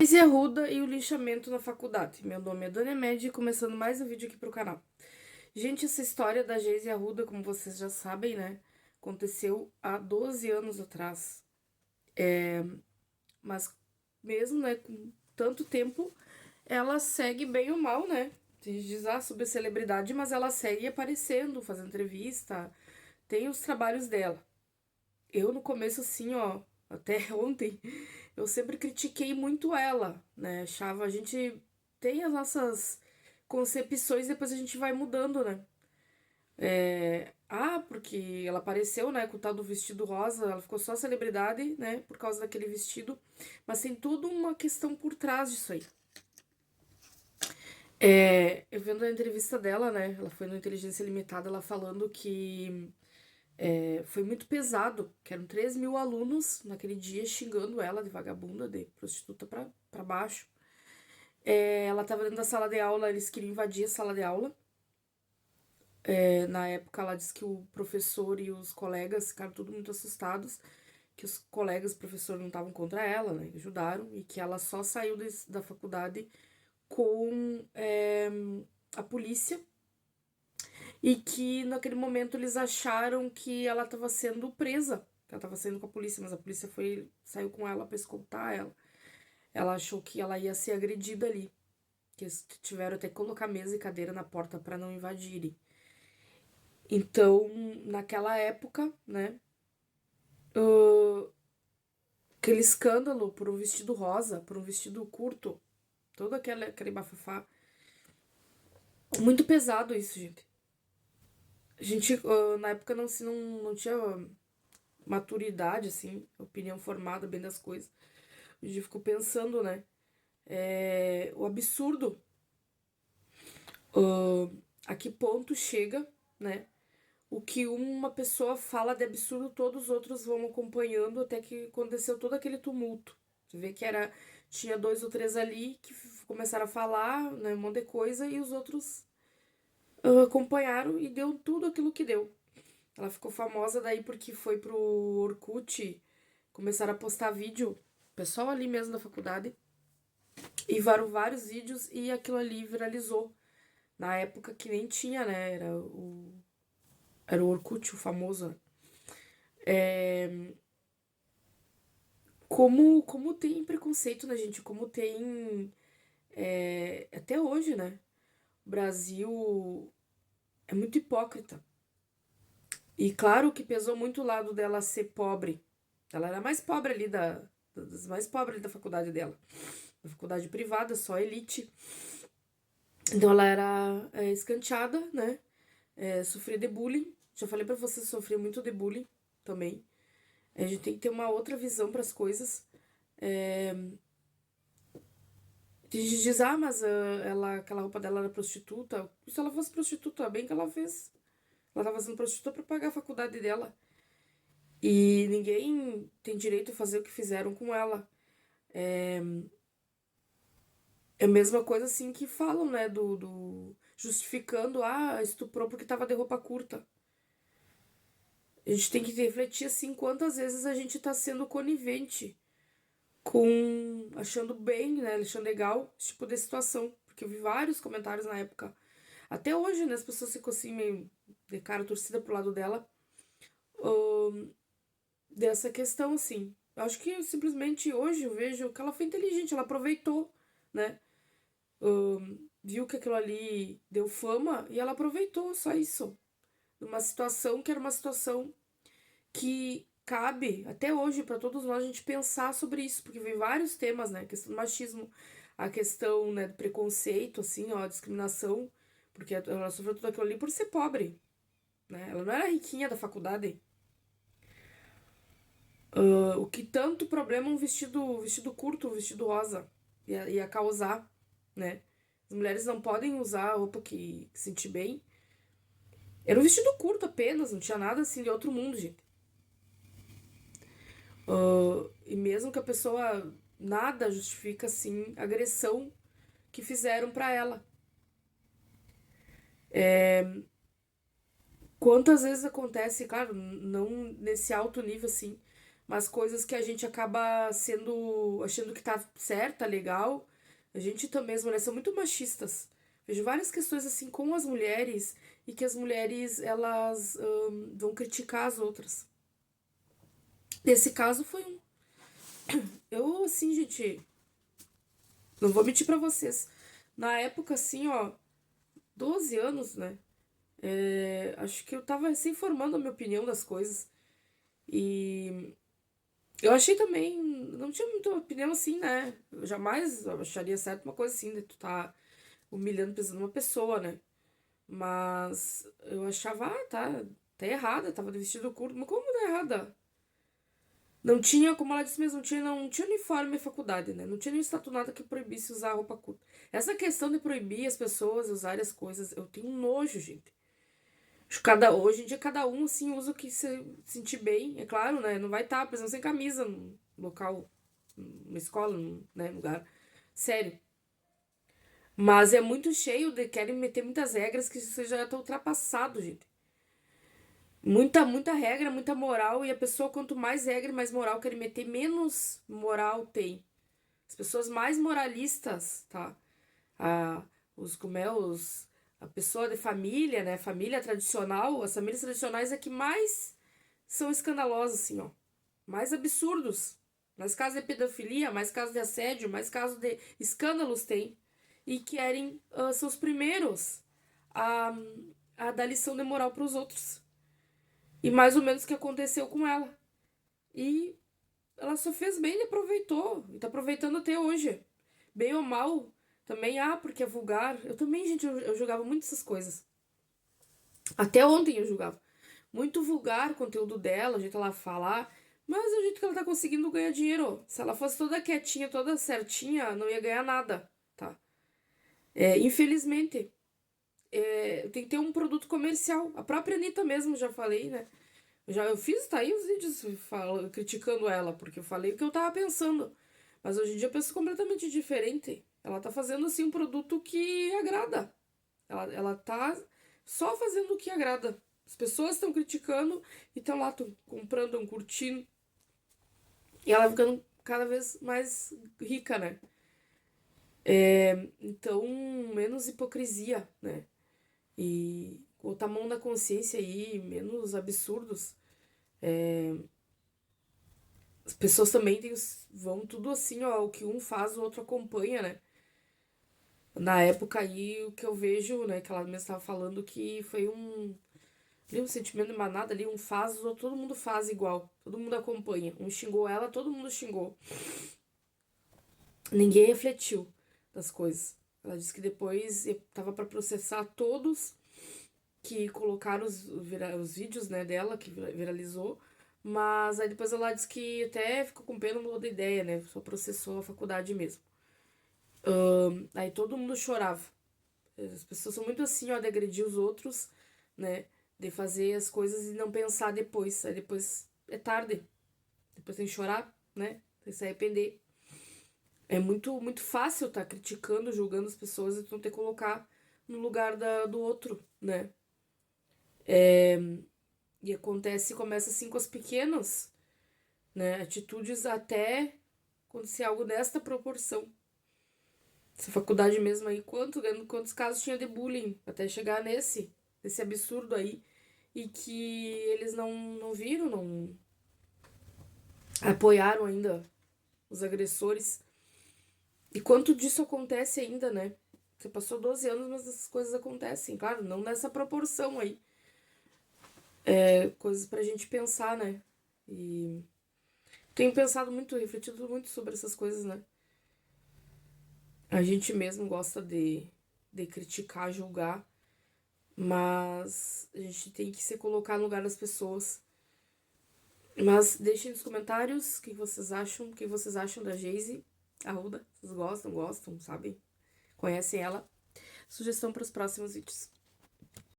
Geise Arruda e o lixamento na faculdade. Meu nome é Dani Med, começando mais um vídeo aqui pro canal. Gente, essa história da Geise Arruda, como vocês já sabem, né? Aconteceu há 12 anos atrás. Mas mesmo, né, com tanto tempo, ela segue bem ou mal, né? A gente diz, sobre celebridade, mas ela segue aparecendo, fazendo entrevista, tem os trabalhos dela. Eu, no começo, assim, ó, até ontem, eu sempre critiquei muito ela, né? Achava, a gente tem as nossas concepções, depois a gente vai mudando, né? Porque ela apareceu, né, com o tal do vestido rosa, ela ficou só celebridade, né, por causa daquele vestido, mas tem toda uma questão por trás disso aí. Eu vendo a entrevista dela, né, ela foi no Inteligência Limitada, ela falando que foi muito pesado, que eram 3 mil alunos naquele dia xingando ela de vagabunda, de prostituta pra baixo. Ela tava dentro da sala de aula, eles queriam invadir a sala de aula. Na época, ela disse que o professor e os colegas ficaram tudo muito assustados, que os colegas e o professor não estavam contra ela, né? Ajudaram, e que ela só saiu da faculdade com a polícia, e que naquele momento eles acharam que ela estava sendo presa, que ela estava saindo com a polícia, mas a polícia saiu com ela para escoltar ela. Ela achou que ela ia ser agredida ali, que eles tiveram até que colocar mesa e cadeira na porta para não invadirem. Então, naquela época, né, aquele escândalo por um vestido rosa, por um vestido curto, todo aquele bafafá, muito pesado isso, gente. A gente, na época, não tinha maturidade, assim, opinião formada bem das coisas. A gente ficou pensando, né, o absurdo, a que ponto chega, né, o que uma pessoa fala de absurdo, todos os outros vão acompanhando até que aconteceu todo aquele tumulto. Você vê que tinha 2 ou 3 ali que começaram a falar, né, um monte de coisa, e os outros acompanharam e deu tudo aquilo que deu. Ela ficou famosa daí porque foi pro Orkut, começaram a postar vídeo, pessoal ali mesmo da faculdade, e vários vídeos, e aquilo ali viralizou. Na época que nem tinha, né, era o Orkut, o famoso, né? Como tem preconceito na gente, como tem. Até hoje, né? O Brasil é muito hipócrita. E claro que pesou muito o lado dela ser pobre. Ela era mais pobre ali das mais pobres ali da faculdade dela. Da faculdade privada, só elite. Então ela era escanteada, né? Sofria de bullying. Já falei pra você, sofria muito de bullying também. A gente tem que ter uma outra visão para as coisas. Tem gente que diz, mas aquela roupa dela era prostituta. Se ela fosse prostituta, bem que ela fez. Ela tava sendo prostituta pra pagar a faculdade dela. E ninguém tem direito a fazer o que fizeram com ela. É a mesma coisa assim que falam, né? Justificando, estuprou porque tava de roupa curta. A gente tem que refletir assim quantas vezes a gente tá sendo conivente com achando bem, né? Achando legal esse tipo de situação. Porque eu vi vários comentários na época. Até hoje, né? As pessoas ficam assim meio de cara torcida pro lado dela. Dessa questão, assim. Eu acho que simplesmente hoje eu vejo que ela foi inteligente, ela aproveitou, né? Viu que aquilo ali deu fama e ela aproveitou, só isso. Numa situação que era uma situação que cabe até hoje para todos nós a gente pensar sobre isso, porque vem vários temas, né? A questão do machismo, a questão, né, do preconceito, assim, ó, a discriminação, porque ela sofreu tudo aquilo ali por ser pobre, né? Ela não era riquinha da faculdade. O que tanto problema um vestido curto, um vestido rosa ia causar, né? As mulheres não podem usar a roupa que sentir bem. Era um vestido curto apenas, não tinha nada assim de outro mundo, gente. E mesmo que a pessoa nada justifica assim a agressão que fizeram pra ela. Quantas vezes acontece, claro, não nesse alto nível assim, mas coisas que a gente acaba sendo, achando que tá certa, legal. A gente também, as mulheres são muito machistas. Vejo várias questões assim com as mulheres e que as mulheres, elas vão criticar as outras. Nesse caso foi um. Eu, assim, gente, não vou mentir pra vocês. Na época, assim, ó, 12 anos, né? Acho que eu tava recém formando a minha opinião das coisas. E eu achei também, não tinha muita opinião assim, né? Eu jamais acharia certo uma coisa assim, de tu tá humilhando, pisando uma pessoa, né? Mas eu achava, tá errada, tava de vestido curto. Mas como tá errada? Não tinha, como ela disse mesmo, não tinha uniforme na faculdade, né? Não tinha nenhum estatuto nada que proibisse usar roupa curta. Essa questão de proibir as pessoas usarem as coisas, eu tenho nojo, gente. Acho que hoje em dia cada um, assim, usa o que se sentir bem, é claro, né? Não vai estar, por exemplo, sem camisa no local, numa escola, né, lugar. Sério. Mas é muito cheio de querem meter muitas regras que isso já tá ultrapassado, gente. Muita regra, muita moral, e a pessoa, quanto mais regra e mais moral quer meter, menos moral tem. As pessoas mais moralistas, tá? A, como é, a pessoa de família, né? Família tradicional, as famílias tradicionais é que mais são escandalosas, assim, ó. Mais absurdos. Mais casos de pedofilia, mais casos de assédio, mais casos de escândalos tem. E querem ser os primeiros a, a dar lição de moral para os outros. E mais ou menos o que aconteceu com ela. E ela só fez bem e aproveitou. E tá aproveitando até hoje. Bem ou mal, também, porque é vulgar. Eu também, gente, eu julgava muito essas coisas. Até ontem eu julgava. Muito vulgar o conteúdo dela, o jeito ela falar. Mas é o jeito que ela tá conseguindo ganhar dinheiro. Se ela fosse toda quietinha, toda certinha, não ia ganhar nada, tá? Infelizmente, tem que ter um produto comercial. A própria Anitta mesmo, já falei, né? Eu fiz, tá aí os vídeos criticando ela, porque eu falei o que eu tava pensando. Mas hoje em dia eu penso completamente diferente. Ela tá fazendo, assim, um produto que agrada. Ela tá só fazendo o que agrada. As pessoas estão criticando e estão lá, tão comprando, tão curtindo. E ela ficando cada vez mais rica, né? Então, menos hipocrisia, né? E botar a mão na consciência aí, menos absurdos. As pessoas também vão tudo assim, ó, o que um faz, o outro acompanha, né? Na época aí, o que eu vejo, né, que ela mesmo estava falando que foi um sentimento de manada ali, um faz, todo mundo faz igual, todo mundo acompanha. Um xingou ela, todo mundo xingou. Ninguém refletiu das coisas. Ela disse que depois tava para processar todos que colocaram os vídeos, né, dela, que viralizou. Mas aí depois ela disse que até ficou com pena, mudou de ideia, né? Só processou a faculdade mesmo. Aí todo mundo chorava. As pessoas são muito assim, ó, de agredir os outros, né? De fazer as coisas e não pensar depois. Aí depois é tarde. Depois tem que chorar, né? Tem que se arrepender. É muito fácil tá criticando, julgando as pessoas e tu não ter que colocar no lugar do outro, né? E começa assim com as pequenas, né? Atitudes até acontecer algo desta proporção. Essa faculdade mesmo aí, quantos casos tinha de bullying até chegar nesse absurdo aí. E que eles não viram, não apoiaram ainda os agressores. E quanto disso acontece ainda, né? Você passou 12 anos, mas essas coisas acontecem. Claro, não nessa proporção aí. Coisas pra gente pensar, né? E tenho pensado muito, refletido muito sobre essas coisas, né? A gente mesmo gosta de criticar, julgar, mas a gente tem que se colocar no lugar das pessoas. Mas deixem nos comentários o que vocês acham da Geise Arruda. Vocês gostam, sabem? Conhecem ela? Sugestão para os próximos vídeos.